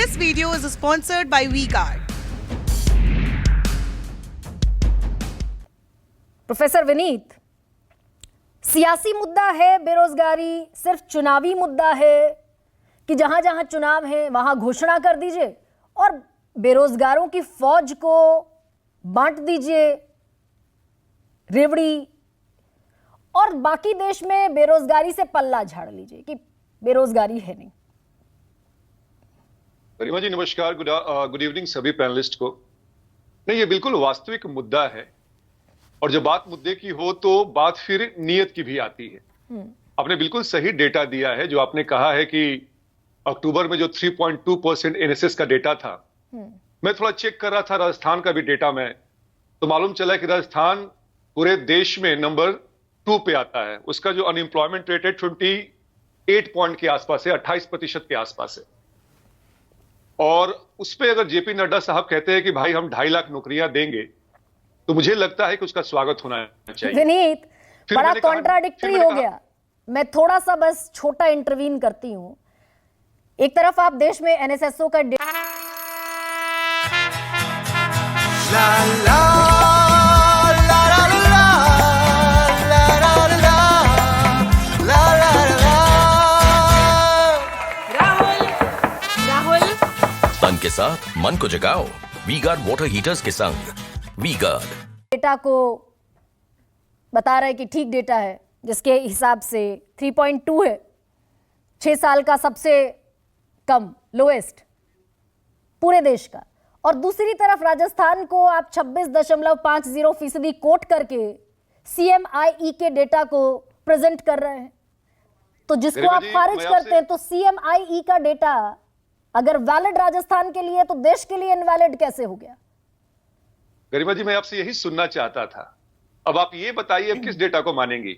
This video is sponsored by WeGuard. Professor Vineet, सियासी मुद्दा है बेरोजगारी, सिर्फ चुनावी मुद्दा है कि जहां जहां चुनाव है वहां घोषणा कर दीजिए और बेरोजगारों की फौज को बांट दीजिए रेवड़ी, और बाकी देश में बेरोजगारी से पल्ला झाड़ लीजिए कि बेरोजगारी है नहीं। गरिमा जी नमस्कार, गुड इवनिंग सभी पैनलिस्ट को। नहीं, ये बिल्कुल वास्तविक मुद्दा है और जब बात मुद्दे की हो तो बात फिर नीयत की भी आती है। आपने बिल्कुल सही डेटा दिया है जो आपने कहा है कि अक्टूबर में जो 3.2% एनएसएस का डेटा था, मैं थोड़ा चेक कर रहा था राजस्थान का भी डेटा में, तो मालूम चला कि राजस्थान पूरे देश में नंबर 2 पे आता है। उसका जो अनएम्प्लॉयमेंट रेट है 28 पॉइंट के आसपास है, 28% के आसपास है। और उस पे अगर जेपी नड्डा साहब कहते हैं कि भाई हम 2.5 लाख नौकरियां देंगे, तो मुझे लगता है कि उसका स्वागत होना चाहिए। विनीत, बड़ा कॉन्ट्राडिक्टरी हो गया। मैं थोड़ा सा बस छोटा इंटरवीन करती हूं। एक तरफ आप देश में एनएसएसओ का तन के साथ मन को जगाओ वीगार्ड वाटर हीटर्स के संग। वीगार्ड डेटा को बता रहे कि ठीक डेटा है, जिसके हिसाब से 3.2 है, 6 साल का सबसे कम, लोएस्ट पूरे देश का। और दूसरी तरफ राजस्थान को आप 26.50% कोट करके सीएमआईई के डेटा को प्रेजेंट कर रहे हैं। तो जिसको आप खारिज करते हैं, तो सीएमआईई का डेटा अगर वैलिड राजस्थान के लिए तो देश के लिए इनवैलिड कैसे हो गया? गरिमा जी, मैं आपसे यही सुनना चाहता था। अब आप ये बताइए, अब किस डेटा को मानेंगी?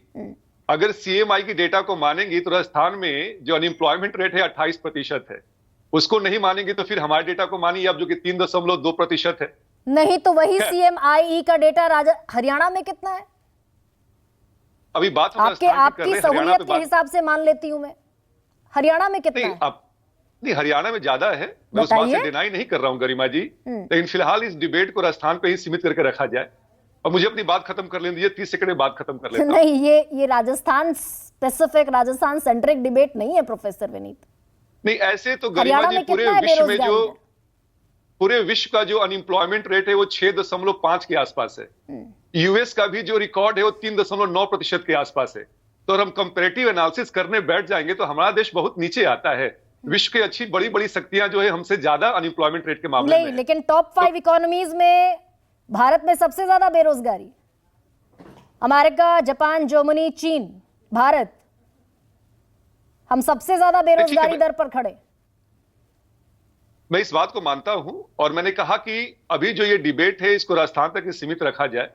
अगर सीएमआई की डेटा को मानेंगी तो राजस्थान में जो अनएम्प्लॉयमेंट रेट है 28% है, उसको नहीं मानेंगे तो फिर हमारे डेटा को मानिए आप, जो कि 3.2% है। नहीं तो वही सीएमआईई का डेटा हरियाणा में कितना है? अभी बात आपकी सहूलियत के हिसाब से मान लेती हूं मैं। हरियाणा में कितना है? नहीं, हरियाणा में ज्यादा है, मैं उस बात से डिनाई नहीं कर रहा हूं गरिमा जी, लेकिन फिलहाल इस डिबेट को राजस्थान पे ही सीमित करके रखा जाए और मुझे अपनी बात खत्म कर लेने दीजिए। 30 सेकंड में बात खत्म कर लेता हूं। नहीं, ये Rajasthan specific, Rajasthan centric debate नहीं है प्रोफेसर विनीत। नहीं, ऐसे तो गरिमा जी पूरे विश्व में जो पूरे विश्व का जो अनएम्प्लॉयमेंट रेट है वो 6.5 के आसपास है। यूएस का भी जो रिकॉर्ड है वो 3.9% के आसपास है। तो अगर हम कंपैरेटिव एनालिसिस करने बैठ जाएंगे तो हमारा देश बहुत नीचे आता है। विश्व की अच्छी बड़ी बड़ी शक्तियां जो है हमसे ज्यादा अनएम्प्लॉयमेंट रेट के मामले में। लेकिन टॉप 5 इकोनॉमीज में भारत में सबसे ज्यादा बेरोजगारी, अमेरिका, जापान, जर्मनी, चीन, भारत, हम सबसे ज्यादा बेरोजगारी दर पर खड़े। मैं इस बात को मानता हूं और मैंने कहा कि अभी जो ये डिबेट है इसको राजस्थान तक सीमित रखा जाए।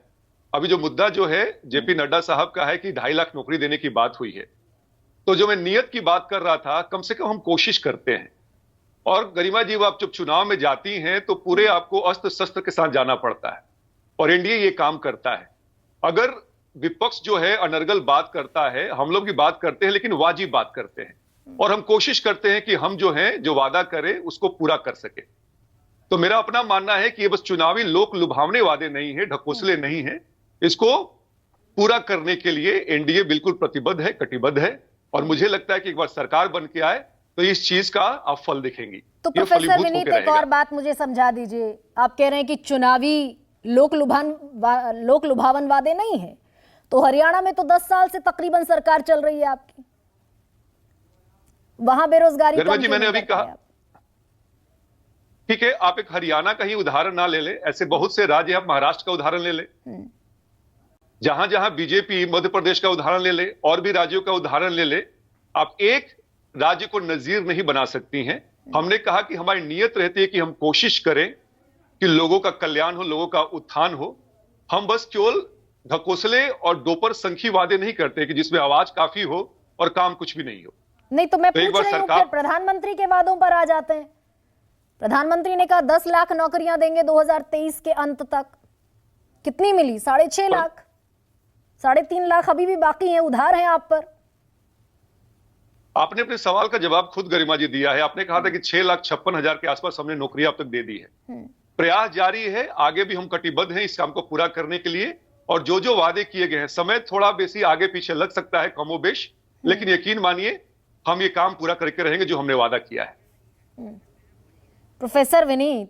अभी जो मुद्दा जो है जेपी नड्डा साहब का है कि 2.5 लाख नौकरी देने की बात हुई है, तो जो मैं नियत की बात कर रहा था, कम से कम हम कोशिश करते हैं। और गरिमा जी, आप जब चुनाव में जाती हैं तो पूरे आपको अस्त्र शस्त्र के साथ जाना पड़ता है और एनडीए ये काम करता है। अगर विपक्ष जो है अनर्गल बात करता है, हम लोग भी बात करते हैं लेकिन वाजिब बात करते हैं और हम कोशिश करते हैं कि हम जो है जो वादा करें उसको पूरा कर सके। तो मेरा अपना मानना है कि ये बस चुनावी लोक लुभावने वादे नहीं है, ढकोसले नहीं है, इसको पूरा करने के लिए एनडीए बिल्कुल प्रतिबद्ध है, कटिबद्ध है। और मुझे लगता है कि एक बार सरकार बन के आए तो इस चीज का आप फल दिखेंगी। तो प्रोफेसर विनीत, एक और बात मुझे समझा दीजिए। आप कह रहे हैं कि चुनावी लोक लुभावन वादे नहीं है, तो हरियाणा में तो 10 साल से तकरीबन सरकार चल रही है आपकी, वहां बेरोजगारी कम जी मैंने अभी कहा, ठीक है, आप एक हरियाणा का ही उदाहरण ना ले ले, ऐसे बहुत से राज्य, आप महाराष्ट्र का उदाहरण ले ले, जहां जहां बीजेपी, मध्य प्रदेश का उदाहरण ले ले, और भी राज्यों का उदाहरण ले ले, आप एक राज्य को नजीर नहीं बना सकती हैं। हमने कहा कि हमारी नियत रहती है कि हम कोशिश करें कि लोगों का कल्याण हो, लोगों का उत्थान हो। हम बस केवल ढकोसले और दोपर संखी वादे नहीं करते कि जिसमें आवाज काफी हो और काम कुछ भी नहीं हो। नहीं तो मैं पूछ रही हूं, फिर प्रधानमंत्री के वादों पर आ जाते हैं। प्रधानमंत्री ने कहा 10 लाख नौकरियां देंगे 2023 के अंत तक, कितनी मिली? 6.5 लाख, 3.5 लाख अभी भी बाकी हैं, उधार हैं आप पर। आपने अपने सवाल का जवाब खुद गरिमा जी दिया है। आपने कहा था कि 6,56,000 के आसपास हमने नौकरियां अब तक दे दी है। प्रयास जारी है, आगे भी हम कटिबद्ध हैं इस काम को पूरा करने के लिए। और जो जो वादे किए गए हैं, समय थोड़ा बेसी आगे पीछे लग सकता है कमोबेश, लेकिन यकीन मानिए हम ये काम पूरा करके रहेंगे जो हमने वादा किया है। प्रोफेसर विनीत,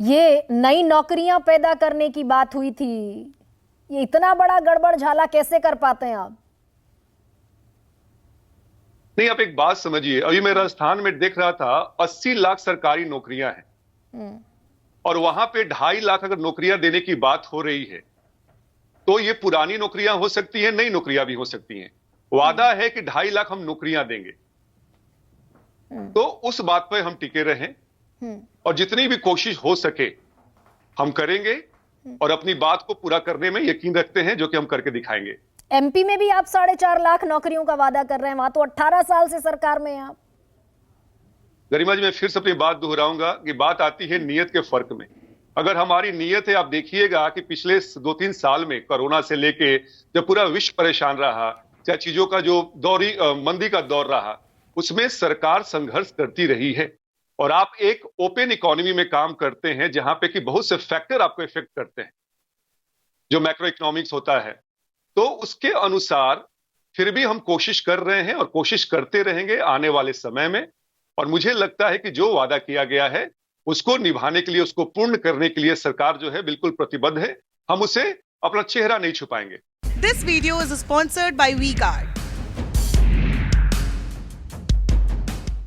ये नई नौकरियां पैदा करने की बात हुई थी, ये इतना बड़ा गड़बड़ झाला कैसे कर पाते हैं आप? नहीं, आप एक बात समझिए, अभी मैं राजस्थान में देख रहा था 80 लाख सरकारी नौकरियां हैं और वहां पे 2.5 लाख अगर नौकरियां देने की बात हो रही है तो ये पुरानी नौकरियां हो सकती हैं, नई नौकरियां भी हो सकती हैं। वादा है कि 2.5 लाख हम नौकरियां देंगे, तो उस बात पर हम टिके रहें और जितनी भी कोशिश हो सके हम करेंगे और अपनी बात को पूरा करने में यकीन रखते हैं, जो कि हम करके दिखाएंगे। एमपी में भी आप 4.5 लाख नौकरियों का वादा कर रहे हैं, वहां तो 18 साल से सरकार में हैं आप। गरिमा जी, मैं फिर से अपनी बात दोहराऊंगा कि बात आती है नीयत के फर्क में। अगर हमारी नीयत है, आप देखिएगा कि पिछले 2-3 साल में कोरोना से लेके जब पूरा विश्व परेशान रहा, चाहे चीजों का जो मंदी का दौर रहा, उसमें सरकार संघर्ष करती रही है। और आप एक ओपन इकोनॉमी में काम करते हैं जहां पे कि बहुत से फैक्टर आपको इफेक्ट करते हैं, जो मैक्रो इकोनॉमिक्स होता है, तो उसके अनुसार फिर भी हम कोशिश कर रहे हैं और कोशिश करते रहेंगे आने वाले समय में। और मुझे लगता है कि जो वादा किया गया है उसको निभाने के लिए, उसको पूर्ण करने के लिए सरकार जो है बिल्कुल प्रतिबद्ध है। हम उसे अपना चेहरा नहीं छुपाएंगे। This video is sponsored by WeGuard.